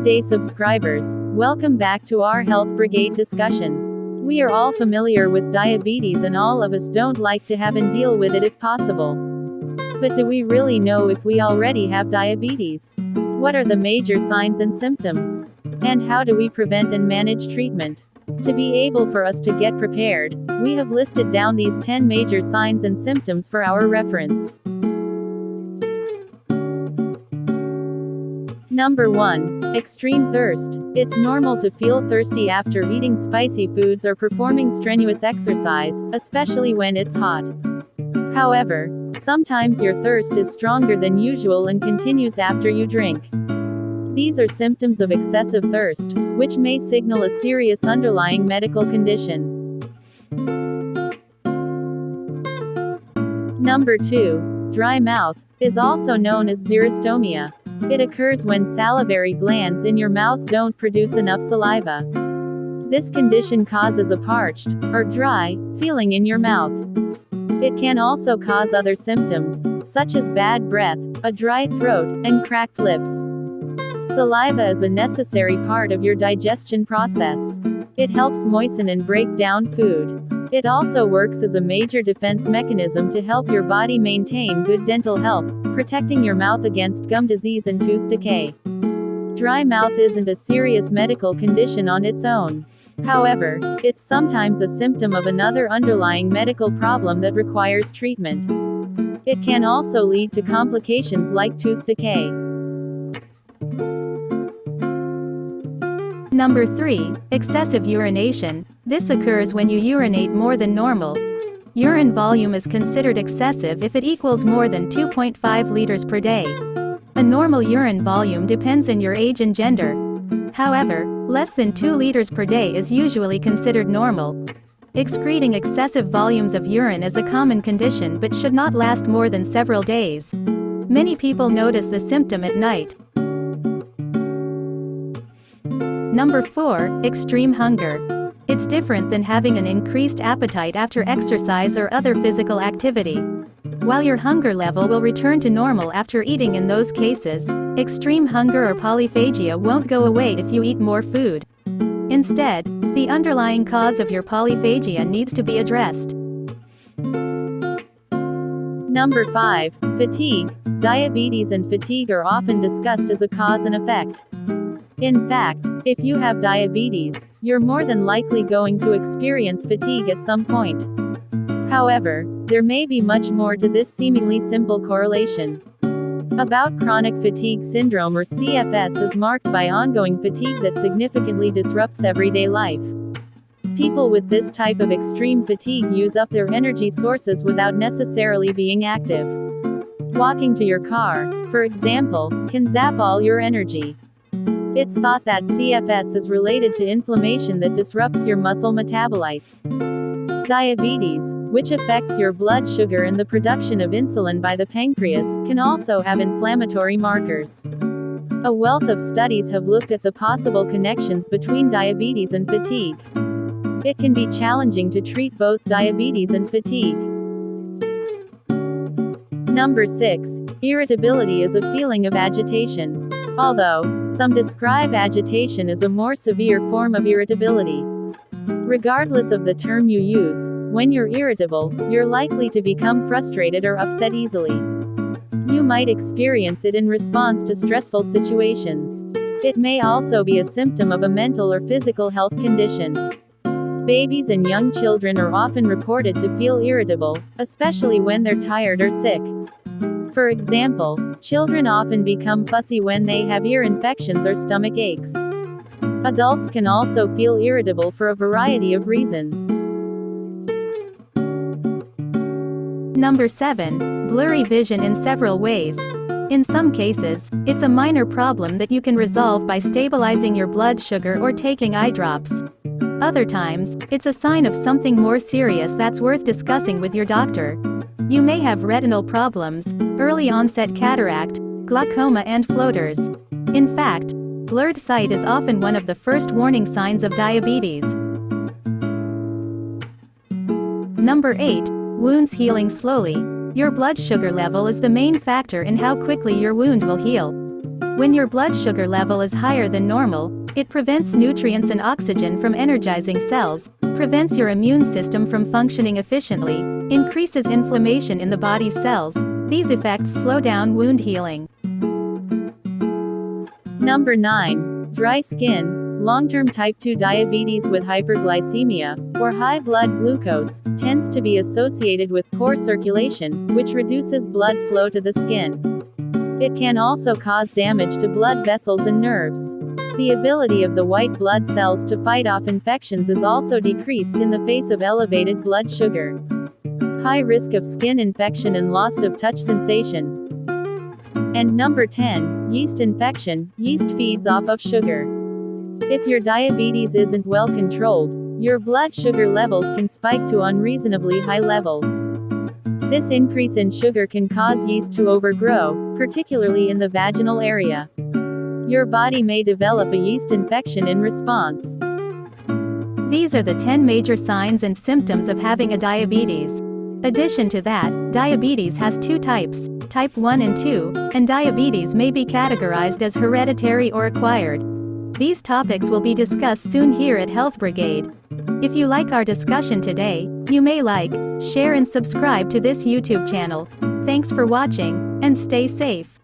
Day subscribers, welcome back to our Health Brigade discussion. We are all familiar with diabetes and all of us don't like to have and deal with it if possible. But do we really know if we already have diabetes? What are the major signs and symptoms? And how do we prevent and manage treatment? To be able for us to get prepared, we have listed down these 10 major signs and symptoms for our reference. Number 1. Extreme thirst. It's normal to feel thirsty after eating spicy foods or performing strenuous exercise, especially when it's hot. However, sometimes your thirst is stronger than usual and continues after you drink. These are symptoms of excessive thirst, which may signal a serious underlying medical condition. Number 2. Dry mouth is also known as xerostomia. It occurs when salivary glands in your mouth don't produce enough saliva. This condition causes a parched, or dry, feeling in your mouth. It can also cause other symptoms, such as bad breath, a dry throat, and cracked lips. Saliva is a necessary part of your digestion process. It helps moisten and break down food. It also works as a major defense mechanism to help your body maintain good dental health, protecting your mouth against gum disease and tooth decay. Dry mouth isn't a serious medical condition on its own. However, it's sometimes a symptom of another underlying medical problem that requires treatment. It can also lead to complications like tooth decay. Number 3. Excessive urination. This occurs when you urinate more than normal. Urine volume is considered excessive if it equals more than 2.5 liters per day. A normal urine volume depends on your age and gender. However, less than 2 liters per day is usually considered normal. Excreting excessive volumes of urine is a common condition but should not last more than several days. Many people notice the symptom at night. Number 4. Extreme hunger. It's different than having an increased appetite after exercise or other physical activity. While your hunger level will return to normal after eating, in those cases, extreme hunger or polyphagia won't go away if you eat more food. Instead, the underlying cause of your polyphagia needs to be addressed. Number 5. Fatigue. Diabetes and fatigue are often discussed as a cause and effect. In fact, if you have diabetes, you're more than likely going to experience fatigue at some point. However, there may be much more to this seemingly simple correlation. About chronic fatigue syndrome, or CFS, is marked by ongoing fatigue that significantly disrupts everyday life. People with this type of extreme fatigue use up their energy sources without necessarily being active. Walking to your car, for example, can zap all your energy. It's thought that CFS is related to inflammation that disrupts your muscle metabolites. Diabetes, which affects your blood sugar and the production of insulin by the pancreas, can also have inflammatory markers. A wealth of studies have looked at the possible connections between diabetes and fatigue. It can be challenging to treat both diabetes and fatigue. Number 6. Irritability is a feeling of agitation. Although, some describe agitation as a more severe form of irritability. Regardless of the term you use, when you're irritable, you're likely to become frustrated or upset easily. You might experience it in response to stressful situations. It may also be a symptom of a mental or physical health condition. Babies and young children are often reported to feel irritable, especially when they're tired or sick. For example, children often become fussy when they have ear infections or stomach aches. Adults can also feel irritable for a variety of reasons. Number 7. Blurry vision in several ways. In some cases, it's a minor problem that you can resolve by stabilizing your blood sugar or taking eye drops. Other times, it's a sign of something more serious that's worth discussing with your doctor. You may have retinal problems, early onset cataract, glaucoma, and floaters. In fact, blurred sight is often one of the first warning signs of diabetes. Number 8. Wounds healing slowly. Your blood sugar level is the main factor in how quickly your wound will heal. When your blood sugar level is higher than normal, it prevents nutrients and oxygen from energizing cells, prevents your immune system from functioning efficiently, increases inflammation in the body's cells. These effects slow down wound healing. Number 9. Dry skin. Long-term type 2 diabetes with hyperglycemia, or high blood glucose, tends to be associated with poor circulation, which reduces blood flow to the skin. It can also cause damage to blood vessels and nerves. The ability of the white blood cells to fight off infections is also decreased in the face of elevated blood sugar. High risk of skin infection and loss of touch sensation. And number 10. Yeast infection. Yeast feeds off of sugar. If your diabetes isn't well controlled, your blood sugar levels can spike to unreasonably high levels. This increase in sugar can cause yeast to overgrow, particularly in the vaginal area. Your body may develop a yeast infection in response. These are the 10 major signs and symptoms of having a diabetes. Addition to that, diabetes has two types, type 1 and 2, and diabetes may be categorized as hereditary or acquired. These topics will be discussed soon here at Health Brigade. If you like our discussion today, you may like, share and subscribe to this YouTube channel. Thanks for watching, and stay safe.